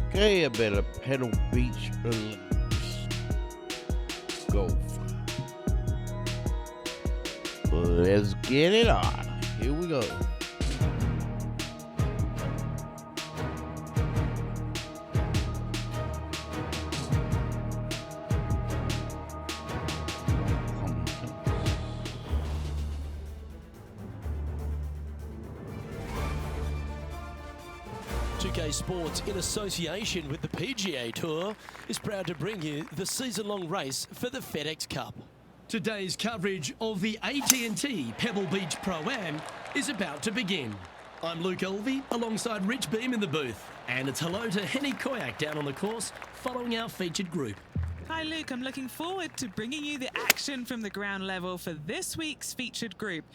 Okay, a bit of Pebble Beach golf. Let's get it on. Here we go. Pga Sports, in association with the Pga Tour, is proud to bring you the season-long race for the FedEx Cup. Today's coverage of the AT&T Pebble Beach Pro-Am is about to begin. I'm Luke Elvey, alongside Rich Beam in the booth. And it's hello to Henny Koyak down on the course, following our featured group. Hi Luke, I'm looking forward to bringing you the action from the ground level for this week's featured group.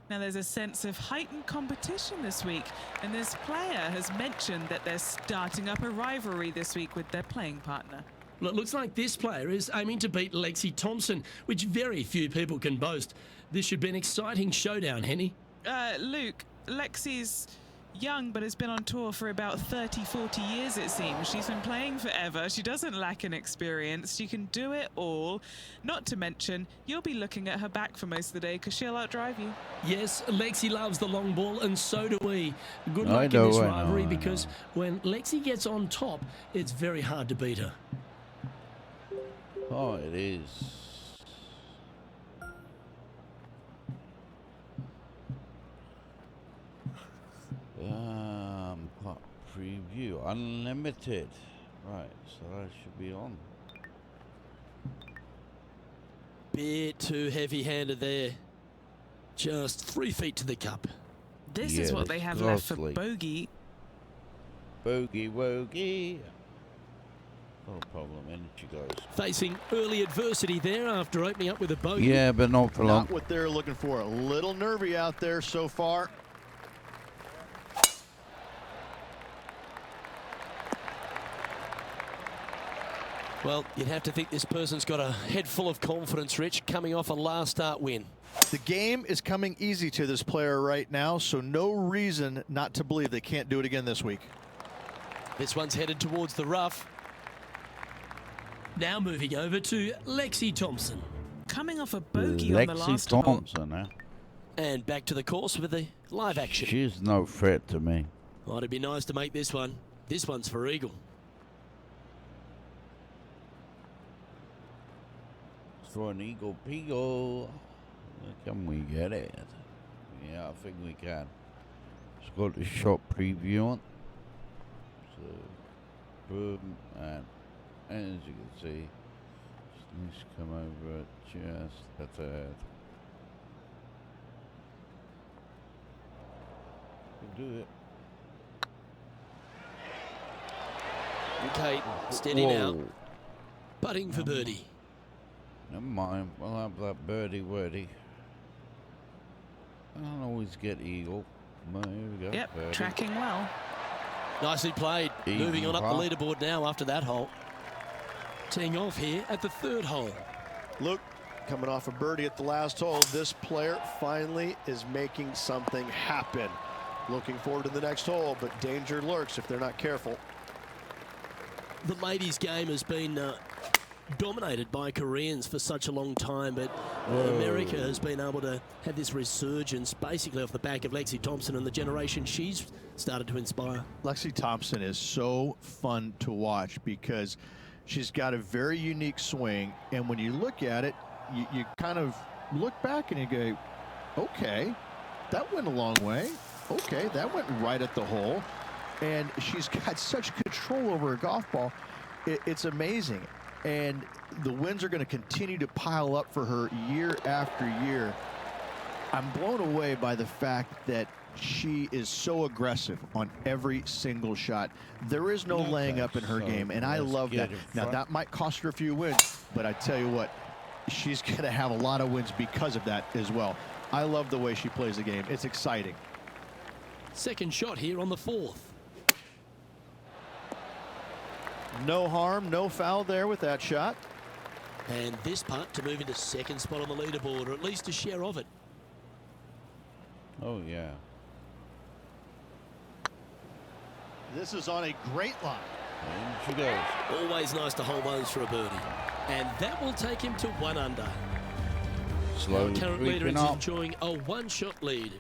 Now there's a sense of heightened competition this week, and this player has mentioned that they're starting up a rivalry this week with their playing partner. Well, it looks like this player is aiming to beat Lexi Thompson, which very few people can boast. This should be an exciting showdown, Henny. Luke, Lexi's young but has been on tour for about 30-40 years, it seems. She's been playing forever. She doesn't lack in experience. She can do it all. Not to mention, you'll be looking at her back for most of the day because she'll outdrive you. Yes, Lexi loves the long ball, and so do we. Good luck in this rivalry, because when Lexi gets on top, it's very hard to beat her. Oh, it is. Pot preview unlimited. Right, so that should be on. Bit too heavy-handed there. Just 3 feet to the cup. This is what they have left for bogey. Bogey wogey. Not a problem, in she goes. Facing early adversity there after opening up with a bogey. Yeah, but not for long. Not what they're looking for. A little nervy out there so far. Well, you'd have to think this person's got a head full of confidence, Rich, coming off a last start win. The game is coming easy to this player right now, so no reason not to believe they can't do it again this week. This one's headed towards the rough. Now moving over to Lexi Thompson. Coming off a bogey on the last hole. Lexi Thompson, eh? And back to the course with the live action. She's no threat to me. Oh, it'd be nice to make this one. This one's for eagle. For an eagle peagle. Can we get it? Yeah, I think we can. It's got the shot preview on. So, boom, and as you can see, just needs to come over just at ahead. We'll do it. Okay, steady now. Putting for birdie. Never mind, we'll have that birdie wordy. I don't always get eagle. Well, here we go. Yep, birdie. tracking well. Nicely played. Easy Moving on up the par. leaderboard now after that hole. Teeing off here at the third hole. Luke, coming off a birdie at the last hole, this player finally is making something happen. Looking forward to the next hole, but danger lurks if they're not careful. The ladies' game has been dominated by Koreans for such a long time, but America has been able to have this resurgence basically off the back of Lexi Thompson and the generation she's started to inspire. Lexi Thompson is so fun to watch because she's got a very unique swing, and when you look at it, you kind of look back and you go, okay, that went a long way. Okay, that went right at the hole. And she's got such control over her golf ball. It's amazing. And the wins are going to continue to pile up for her year after year. I'm blown away by the fact that she is so aggressive on every single shot. There is no laying up in her game, and I love that. Now, that might cost her a few wins, but I tell you what, she's going to have a lot of wins because of that as well. I love the way she plays the game. It's exciting. Second shot here on the fourth. No harm, no foul there with that shot. And this putt to move into second spot on the leaderboard, or at least a share of it. Oh, yeah. This is on a great line. In she goes. Always nice to hold those for a birdie. And that will take him to 1 under. Slowly Our current leader creeping is up. enjoying a 1-shot lead.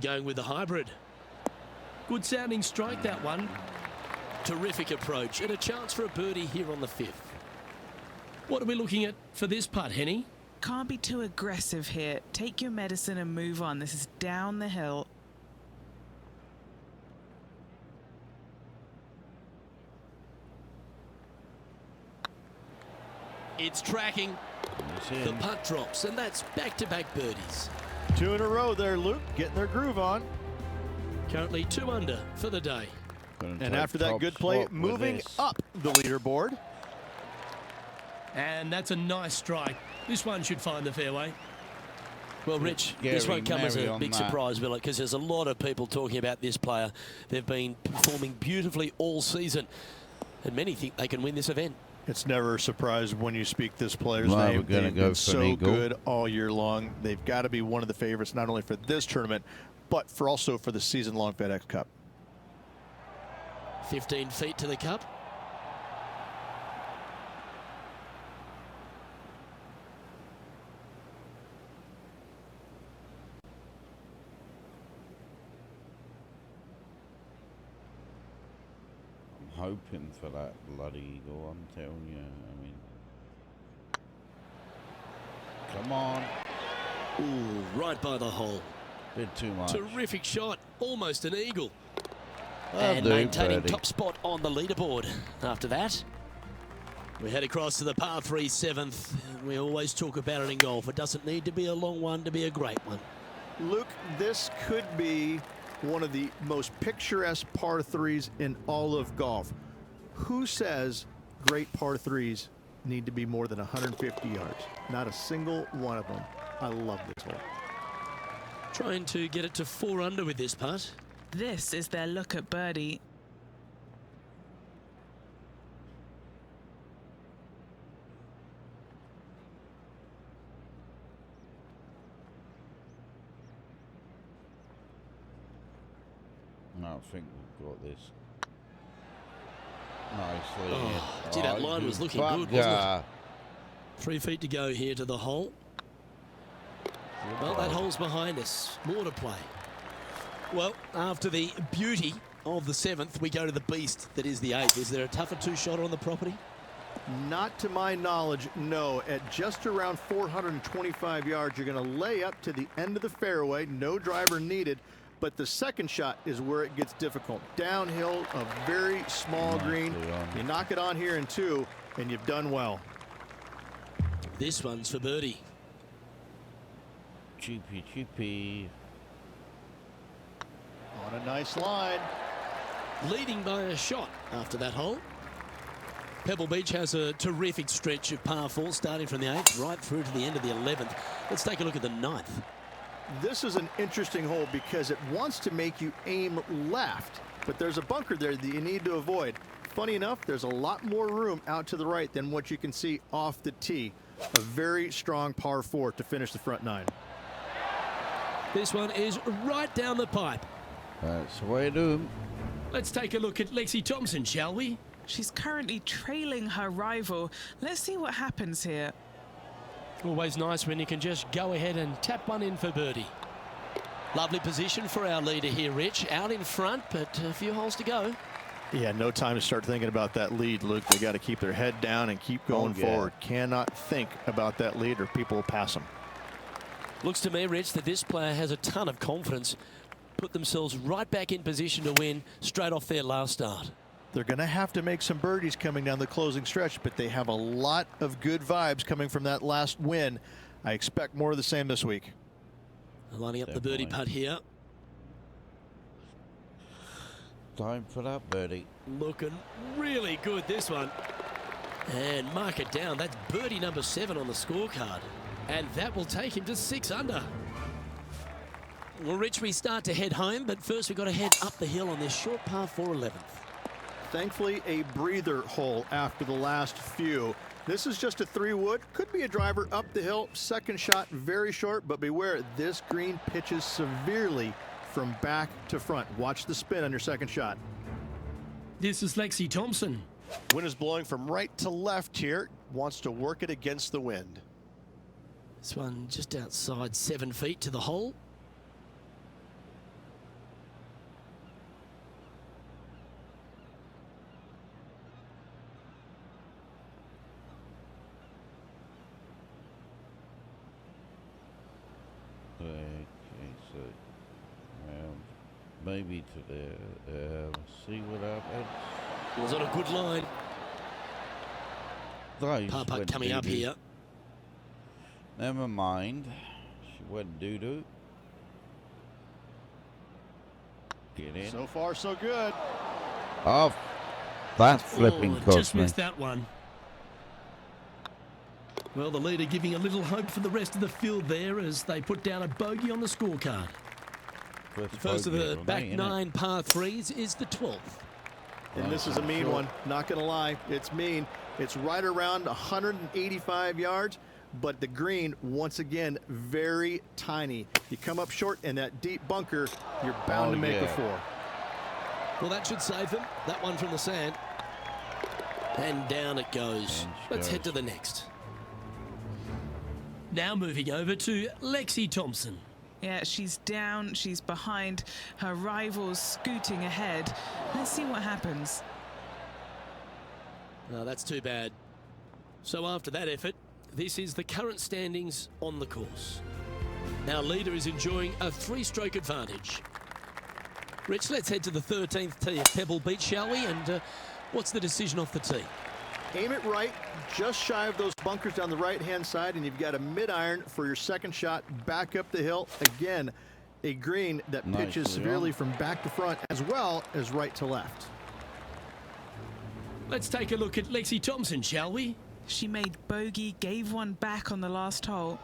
Going with the hybrid. Good sounding strike, that one. Terrific approach and a chance for a birdie here on the 5th. What are we looking at for this putt, Henny? Can't be too aggressive here. Take your medicine and move on. This is down the hill. It's tracking. It's The in. putt drops, and that's back-to-back birdies. 2 in a row there, Luke, getting their groove on. Currently 2 under for the day. Gonna And take after that top good play, spot with moving this. up the leaderboard. And that's a nice strike. This one should find the fairway. Well, Rich, Gary this won't come as Murray a on big that. surprise, will it? Because there's a lot of people talking about this player. They've been performing beautifully all season, and many think they can win this event. It's never a surprise when you speak this player's Well, name. we're gonna They've go been for an so eagle. good all year long. They've got to be one of the favorites, not only for this tournament, but for also for the season-long FedEx Cup. 15 feet to the cup. I'm hoping for that bloody eagle, I'm telling you. I mean, come on. Ooh, right by the hole. Bit too much. Terrific shot. Almost an eagle. That'll And do, maintaining birdie. top spot on the leaderboard. After that, we head across to the par 3 7th. We always talk about it in golf. It doesn't need to be a long one to be a great one. Luke, this could be one of the most picturesque par 3s in all of golf. Who says great par 3s need to be more than 150 yards? Not a single one of them. I love this hole. Trying to get it to 4 under with this putt. This is their look at birdie. I think we've got this. Nicely. Oh, gee, that line was looking good, wasn't Pga. 3 feet to go here to the hole. Well, that hole's behind us. More to play. Well, after the beauty of the 7th, we go to the beast that is the 8th. Is there a tougher 2-shotter on the property? Not to my knowledge, no. At just around 425 yards, you're going to lay up to the end of the fairway. No driver needed. But the second shot is where it gets difficult. Downhill, a very small green. You knock it on here in 2, and you've done well. This one's for birdie. Cheapy, cheapy. On a nice line. Leading by a shot after that hole. Pebble Beach has a terrific stretch of par 4 starting from the 8th right through to the end of the 11th. Let's take a look at the 9th. This is an interesting hole because it wants to make you aim left, but there's a bunker there that you need to avoid. Funny enough, there's a lot more room out to the right than what you can see off the tee. A very strong par 4 to finish the front 9. This one is right down the pipe. That's the way to do 'em. Let's take a look at Lexi Thompson, shall we? She's currently trailing her rival. Let's see what happens here. Always nice when you can just go ahead and tap one in for birdie. Lovely position for our leader here, Rich. Out in front, but a few holes to go. Yeah, no time to start thinking about that lead, Luke. They got to keep their head down and keep going forward. Cannot think about that lead or people will pass them. Looks to me, Rich, that this player has a ton of confidence. Put themselves right back in position to win straight off their last start. They're going to have to make some birdies coming down the closing stretch, but they have a lot of good vibes coming from that last win. I expect more of the same this week. Lining up the birdie putt here. Time for that birdie. Looking really good, this one. And mark it down. That's birdie number 7 on the scorecard. And that will take him to 6 under. Well, Rich, we start to head home, but first we've got to head up the hill on this short par 4 11th. Thankfully, a breather hole after the last few. This is just a 3-wood. Could be a driver up the hill. Second shot, very short, but beware, this green pitches severely from back to front. Watch the spin on your second shot. This is Lexi Thompson. Wind is blowing from right to left here. Wants to work it against the wind. This one just outside 7 feet to the hole. Okay, so maybe to there. See what happens. Was on a good line. Those Par putt went coming up doo-doo. here. Never mind. She went doo-doo. Get in. So far, so good. Oh, that's flipping Oh, cost just me. missed that one. Well, the leader giving a little hope for the rest of the field there as they put down a bogey on the scorecard. First of the back 9 par 3s is the 12th. And this is a mean one, not going to lie. It's mean. It's right around 185 yards, but the green, once again, very tiny. You come up short in that deep bunker, you're bound to make a 4. Well, that should save them. That one from the sand. And down it goes. Let's head to the next. Now moving over to Lexi Thompson. Yeah, she's down, she's behind, her rivals scooting ahead. Let's see what happens. Oh, that's too bad. So after that effort, this is the current standings on the course. Our leader is enjoying a 3-stroke advantage. Rich, let's head to the 13th tee at Pebble Beach, shall we? And what's the decision off the tee? Aim it right, just shy of those bunkers down the right-hand side, and you've got a mid-iron for your second shot back up the hill. Again, a green that pitches severely from back to front as well as right to left. Let's take a look at Lexi Thompson, shall we? She made bogey, gave one back on the last hole.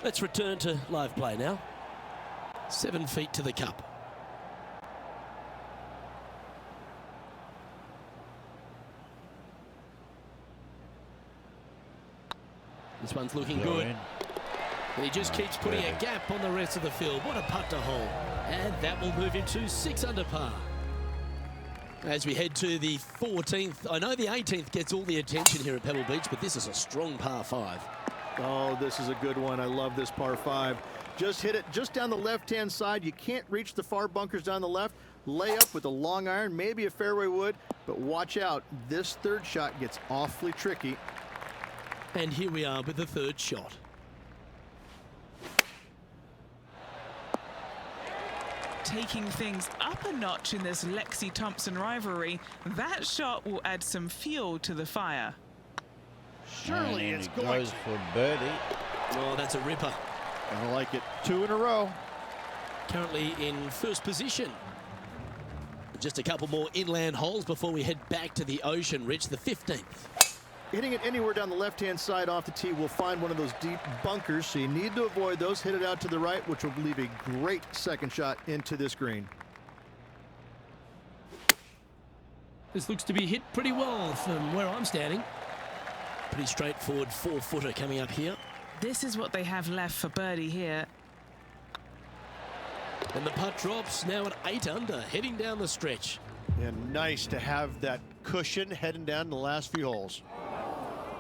Let's return to live play now. 7 feet to the cup. This one's looking good. And he just keeps putting a gap on the rest of the field. What a putt to hole. And that will move him to 6 under par. As we head to the 14th, I know the 18th gets all the attention here at Pebble Beach, but this is a strong par 5. Oh, this is a good one. I love this par 5. Just hit it just down the left-hand side. You can't reach the far bunkers down the left. Lay up with a long iron, maybe a fairway wood, but watch out. This third shot gets awfully tricky. And here we are with the 3rd shot. Taking things up a notch in this Lexi Thompson rivalry, that shot will add some fuel to the fire. Surely and it's it going. goes for birdie. Oh, that's a ripper. I like it. 2 in a row. Currently in first position. Just a couple more inland holes before we head back to the ocean, Rich, the 15th. Hitting it anywhere down the left-hand side off the tee will find one of those deep bunkers, so you need to avoid those. Hit it out to the right, which will leave a great second shot into this green. This looks to be hit pretty well from where I'm standing. Pretty straightforward 4-footer coming up here. This is what they have left for birdie here. And the putt drops now at 8 under, heading down the stretch. And nice to have that cushion heading down the last few holes.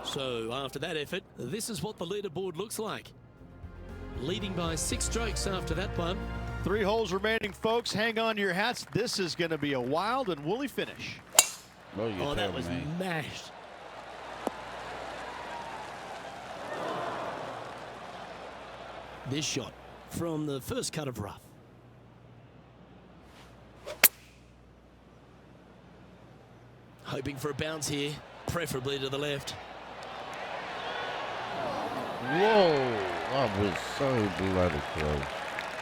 So after that effort, this is what the leaderboard looks like. Leading by 6 strokes after that one. 3 holes remaining, folks. Hang on to your hats. This is going to be a wild and woolly finish. Oh, that was mashed. This shot from the first cut of rough. Hoping for a bounce here, preferably to the left. Whoa, that was so bloody close.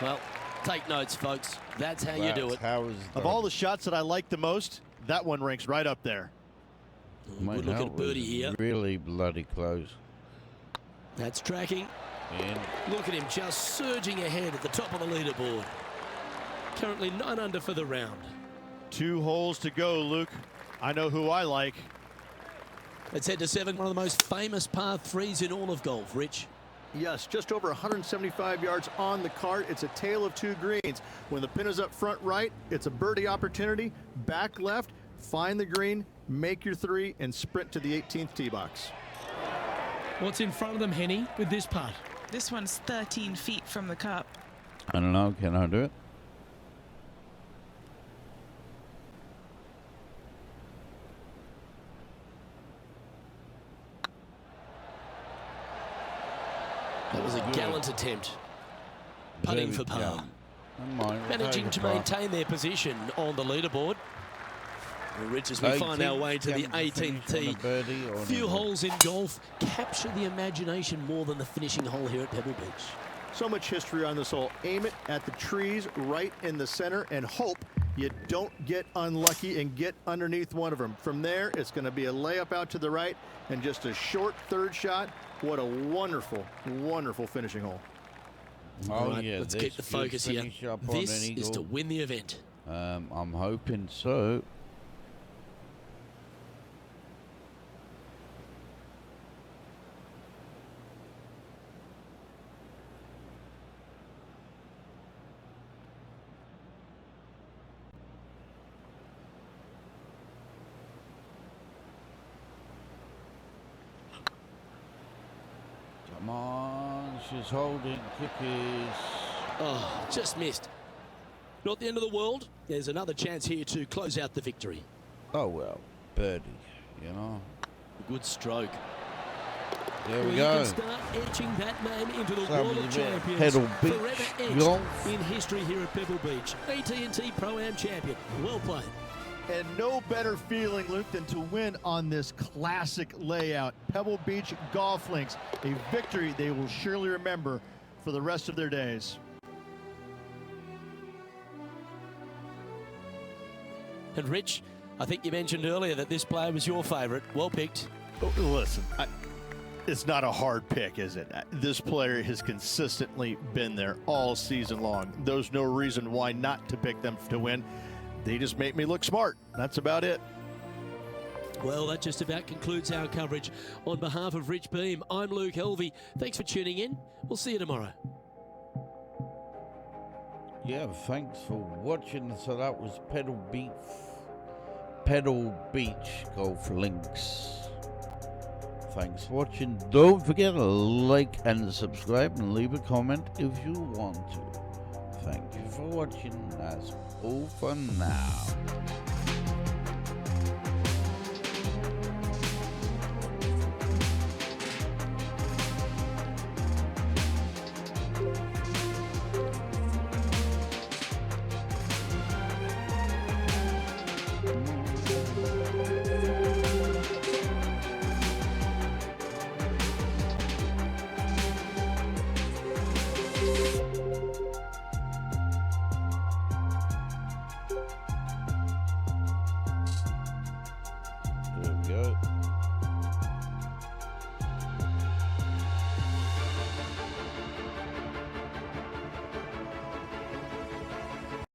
Well, take notes, folks. That's how you do it. Of all the shots that I like the most, that one ranks right up there. Good look at birdie here. Really bloody close. That's tracking. And Look at him just surging ahead at the top of the leaderboard. Currently 9 under for the round. 2 holes to go, Luke. I know who I like. Let's head to 7, one of the most famous par 3s in all of golf, Rich. Yes, just over 175 yards on the cart. It's a tale of two greens. When the pin is up front right, it's a birdie opportunity. Back left, find the green, make your three, and sprint to the 18th tee box. What's in front of them, Henny, with this putt? This one's 13 feet from the cup. I don't know. Can I do it? That was a gallant attempt. Putting for par. Managing to maintain their position on the leaderboard. Well, Rich, as we find our way to the 18th tee, few holes in golf capture the imagination more than the finishing hole here at Pebble Beach. So much history on this hole. Aim it at the trees right in the center and hope you don't get unlucky and get underneath one of them. From there, it's going to be a layup out to the right and just a short third shot. What a wonderful, wonderful finishing hole. All right, let's keep the focus here. This is to win the event. I'm hoping so. Come on, she's holding, kickers. Oh, just missed. Not the end of the world. There's another chance here to close out the victory. Oh, well, birdie, you know. Good stroke. There we You go. can start etching that name into the Some Wall of of the Champions. Pebble Beach Forever etched golf. in history here at Pebble Beach. AT&T Pro-Am champion. Well played. And no better feeling, Luke, than to win on this classic layout. Pebble Beach Golf Links, a victory they will surely remember for the rest of their days. And Rich, I think you mentioned earlier that this player was your favourite. Well picked. Listen, it's not a hard pick, is it? This player has consistently been there all season long. There's no reason why not to pick them to win. They just make me look smart. That's about it. Well, that just about concludes our coverage. On behalf of Rich Beam, I'm Luke Helvey. Thanks for tuning in. We'll see you tomorrow. Yeah, thanks for watching. So that was Pebble Beach Golf Links. Thanks for watching. Don't forget to like and subscribe and leave a comment if you want to. Thank you for watching. That's all for now.